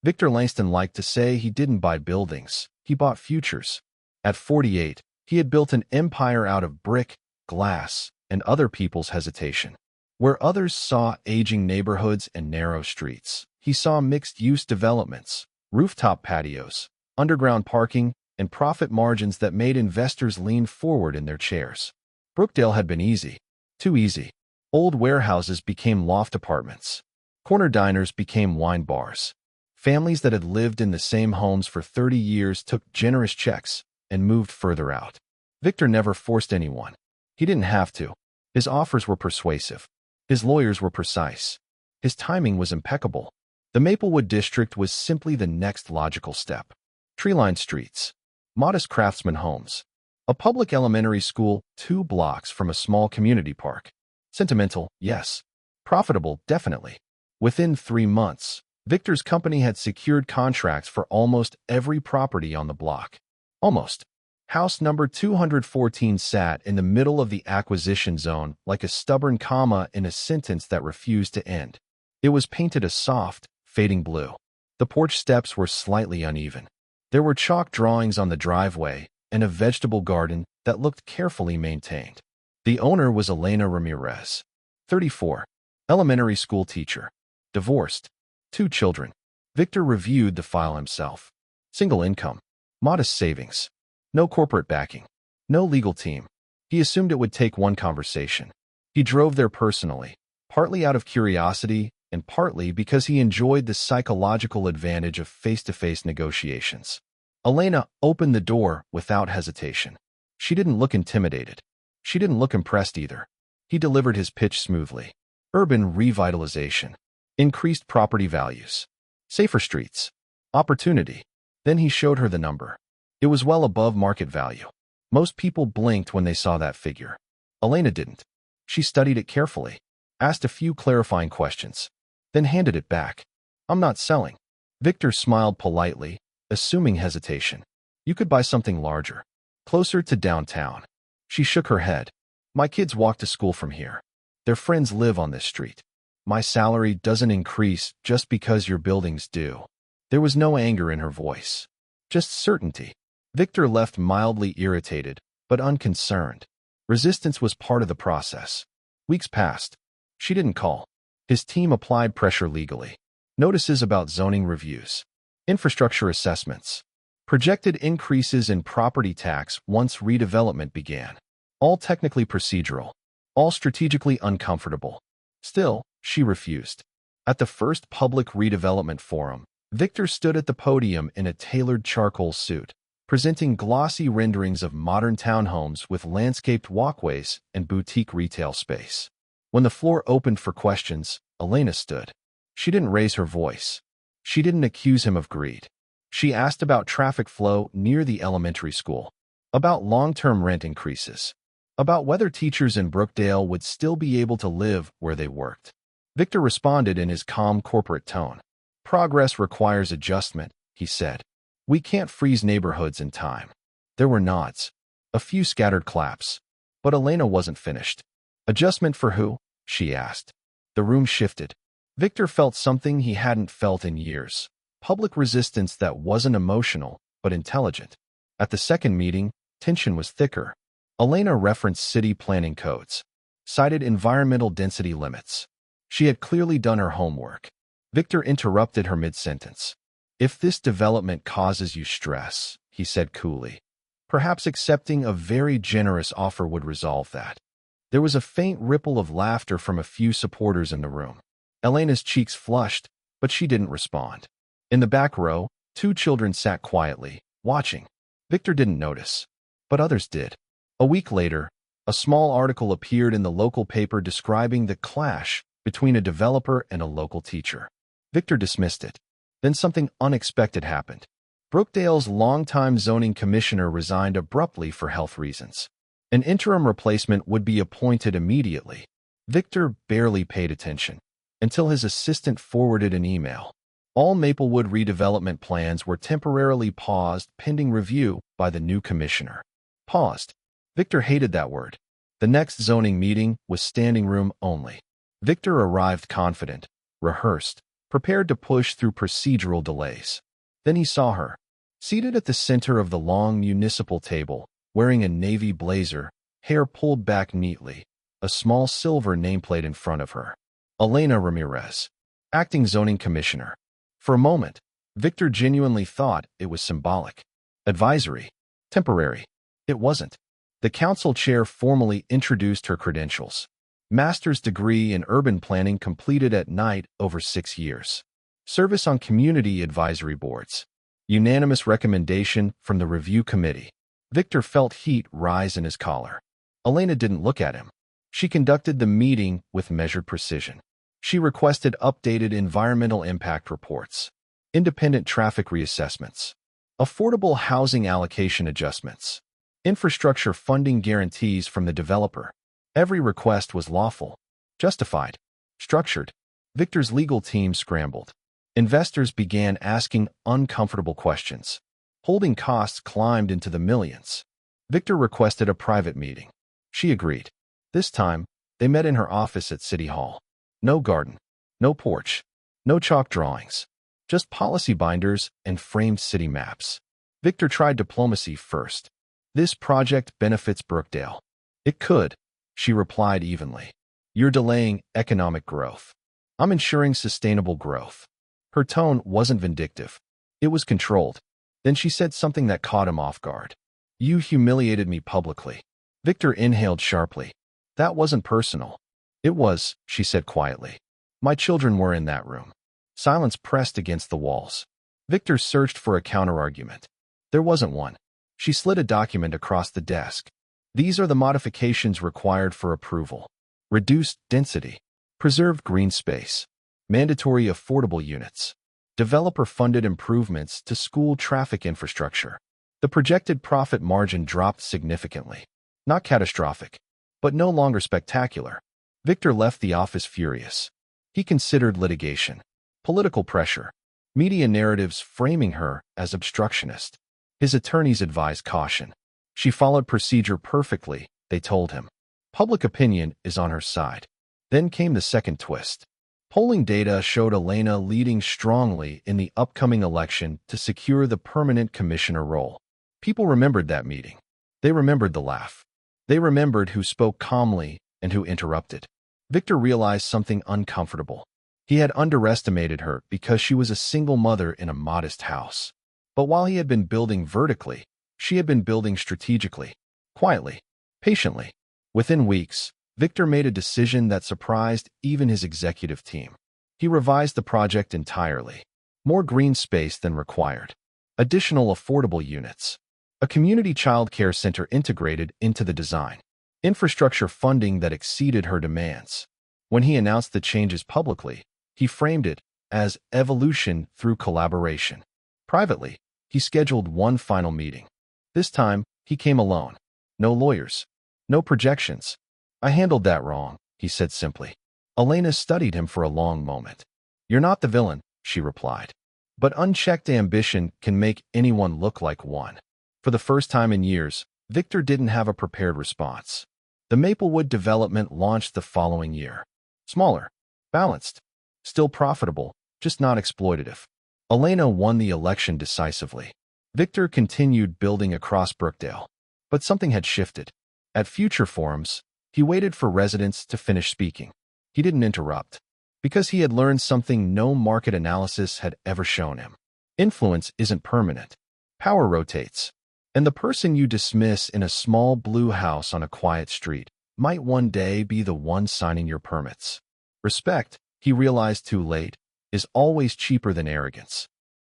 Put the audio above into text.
Victor Langston liked to say he didn't buy buildings, he bought futures. At 48, he had built an empire out of brick, glass, and other people's hesitation. Where others saw aging neighborhoods and narrow streets, he saw mixed-use developments, rooftop patios, underground parking, and profit margins that made investors lean forward in their chairs. Brookdale had been easy. Too easy. Old warehouses became loft apartments. Corner diners became wine bars. Families that had lived in the same homes for 30 years took generous checks and moved further out. Victor never forced anyone. He didn't have to. His offers were persuasive. His lawyers were precise. His timing was impeccable. The Maplewood district was simply the next logical step. Tree-lined streets. Modest craftsman homes. A public elementary school 2 blocks from a small community park. Sentimental, yes. Profitable, definitely. Within 3 months, Victor's company had secured contracts for almost every property on the block. Almost. House number 214 sat in the middle of the acquisition zone like a stubborn comma in a sentence that refused to end. It was painted a soft, fading blue. The porch steps were slightly uneven. There were chalk drawings on the driveway and a vegetable garden that looked carefully maintained. The owner was Elena Ramirez, 34, elementary school teacher, divorced, 2 children. Victor reviewed the file himself. Single income, modest savings, no corporate backing, no legal team. He assumed it would take one conversation. He drove there personally, partly out of curiosity and partly because he enjoyed the psychological advantage of face-to-face negotiations. Elena opened the door without hesitation. She didn't look intimidated. She didn't look impressed either. He delivered his pitch smoothly. Urban revitalization. Increased property values. Safer streets. Opportunity. Then he showed her the number. It was well above market value. Most people blinked when they saw that figure. Elena didn't. She studied it carefully, asked a few clarifying questions, then handed it back. I'm not selling. Victor smiled politely, assuming hesitation. You could buy something larger, closer to downtown. She shook her head. My kids walk to school from here. Their friends live on this street. My salary doesn't increase just because your buildings do. There was no anger in her voice, just certainty. Victor left mildly irritated, but unconcerned. Resistance was part of the process. Weeks passed. She didn't call. His team applied pressure legally. Notices about zoning reviews. Infrastructure assessments. Projected increases in property tax once redevelopment began. All technically procedural. All strategically uncomfortable. Still, she refused. At the first public redevelopment forum, Victor stood at the podium in a tailored charcoal suit, presenting glossy renderings of modern townhomes with landscaped walkways and boutique retail space. When the floor opened for questions, Elena stood. She didn't raise her voice. She didn't accuse him of greed. She asked about traffic flow near the elementary school, about long-term rent increases, about whether teachers in Brookdale would still be able to live where they worked. Victor responded in his calm corporate tone. Progress requires adjustment, he said. We can't freeze neighborhoods in time. There were nods, a few scattered claps, but Elena wasn't finished. Adjustment for who? She asked. The room shifted. Victor felt something he hadn't felt in years. Public resistance that wasn't emotional, but intelligent. At the second meeting, tension was thicker. Elena referenced city planning codes, cited environmental density limits. She had clearly done her homework. Victor interrupted her mid-sentence. If this development causes you stress, he said coolly, perhaps accepting a very generous offer would resolve that. There was a faint ripple of laughter from a few supporters in the room. Elena's cheeks flushed, but she didn't respond. In the back row, 2 children sat quietly, watching. Victor didn't notice, but others did. A week later, a small article appeared in the local paper describing the clash between a developer and a local teacher. Victor dismissed it. Then something unexpected happened. Brookdale's longtime zoning commissioner resigned abruptly for health reasons. An interim replacement would be appointed immediately. Victor barely paid attention until his assistant forwarded an email. All Maplewood redevelopment plans were temporarily paused pending review by the new commissioner. Paused. Victor hated that word. The next zoning meeting was standing room only. Victor arrived confident, rehearsed, prepared to push through procedural delays. Then he saw her, seated at the center of the long municipal table, wearing a navy blazer, hair pulled back neatly, a small silver nameplate in front of her. Elena Ramirez, acting zoning commissioner. For a moment, Victor genuinely thought it was symbolic. Advisory. Temporary. It wasn't. The council chair formally introduced her credentials. Master's degree in urban planning completed at night over 6 years. Service on community advisory boards. Unanimous recommendation from the review committee. Victor felt heat rise in his collar. Elena didn't look at him. She conducted the meeting with measured precision. She requested updated environmental impact reports, independent traffic reassessments, affordable housing allocation adjustments, infrastructure funding guarantees from the developer. Every request was lawful, justified, structured. Victor's legal team scrambled. Investors began asking uncomfortable questions. Holding costs climbed into the millions. Victor requested a private meeting. She agreed. This time, they met in her office at City Hall. No garden, no porch, no chalk drawings, just policy binders and framed city maps. Victor tried diplomacy first. This project benefits Brookdale. It could, she replied evenly. You're delaying economic growth. I'm ensuring sustainable growth. Her tone wasn't vindictive. It was controlled. Then she said something that caught him off guard. You humiliated me publicly. Victor inhaled sharply. That wasn't personal. It was, she said quietly. My children were in that room. Silence pressed against the walls. Victor searched for a counterargument. There wasn't one. She slid a document across the desk. These are the modifications required for approval. Reduced density. Preserved green space. Mandatory affordable units. Developer-funded improvements to school traffic infrastructure. The projected profit margin dropped significantly. Not catastrophic, but no longer spectacular. Victor left the office furious. He considered litigation, political pressure, media narratives framing her as obstructionist. His attorneys advised caution. She followed procedure perfectly, they told him. Public opinion is on her side. Then came the second twist. Polling data showed Elena leading strongly in the upcoming election to secure the permanent commissioner role. People remembered that meeting. They remembered the laugh. They remembered who spoke calmly and who interrupted. Victor realized something uncomfortable. He had underestimated her because she was a single mother in a modest house. But while he had been building vertically, she had been building strategically, quietly, patiently. Within weeks, Victor made a decision that surprised even his executive team. He revised the project entirely. More green space than required. Additional affordable units. A community child care center integrated into the design. Infrastructure funding that exceeded her demands. When he announced the changes publicly, he framed it as evolution through collaboration. Privately, he scheduled one final meeting. This time, he came alone. No lawyers. No projections. I handled that wrong, he said simply. Elena studied him for a long moment. You're not the villain, she replied. But unchecked ambition can make anyone look like one. For the first time in years, Victor didn't have a prepared response. The Maplewood development launched the following year. Smaller, balanced, still profitable, just not exploitative. Elena won the election decisively. Victor continued building across Brookdale. But something had shifted. At future forums, he waited for residents to finish speaking. He didn't interrupt, because he had learned something no market analysis had ever shown him. Influence isn't permanent. Power rotates. And the person you dismiss in a small blue house on a quiet street might one day be the one signing your permits. Respect, he realized too late, is always cheaper than arrogance.